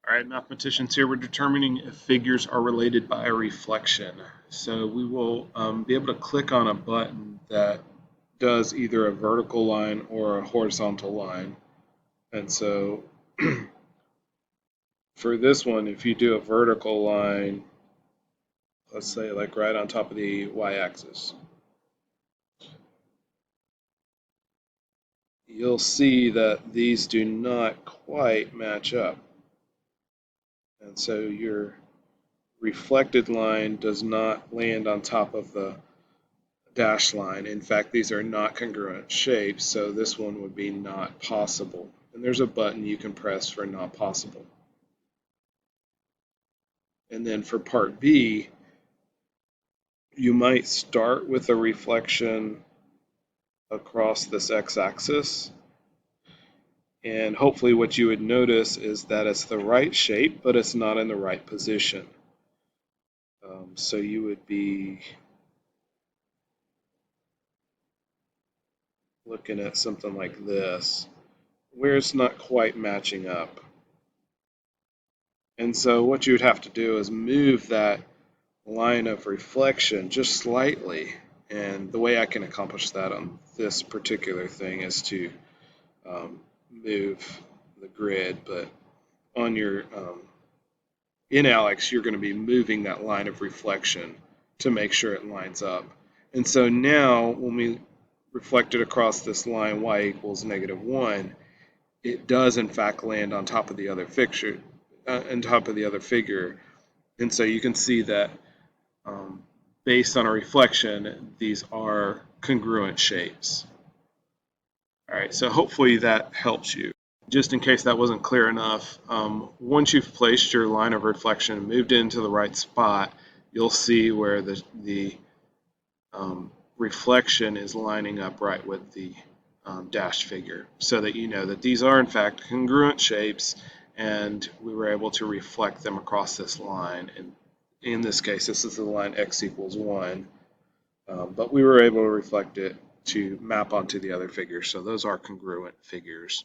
All right, mathematicians, here we're determining if figures are related by a reflection. So we will be able to click on a button that does either a vertical line or a horizontal line. And so for this one, if you do a vertical line, let's say like right on top of the y-axis, you'll see that these do not quite match up. And so your reflected line does not land on top of the dash line. In fact, these are not congruent shapes, so this one would be not possible. And there's a button you can press for not possible. And then for part B, you might start with a reflection across this x-axis. And hopefully what you would notice is that it's the right shape, but it's not in the right position. So you would be looking at something like this, where it's not quite matching up. And so what you would have to do is move that line of reflection just slightly. And the way I can accomplish that on this particular thing is to move the grid, but on your in ALEKS, you're going to be moving that line of reflection to make sure it lines up. And so now when we reflect it across this line y equals -1, it does in fact land on top of the other figure, and so you can see that based on a reflection, these are congruent shapes. All right, so hopefully that helps you. Just in case that wasn't clear enough, once you've placed your line of reflection and moved it into the right spot, you'll see where the reflection is lining up right with the dashed figure, so that you know that these are in fact congruent shapes, and we were able to reflect them across this line. And in this case, this is the line x equals 1, but we were able to reflect it to map onto the other figures, so those are congruent figures.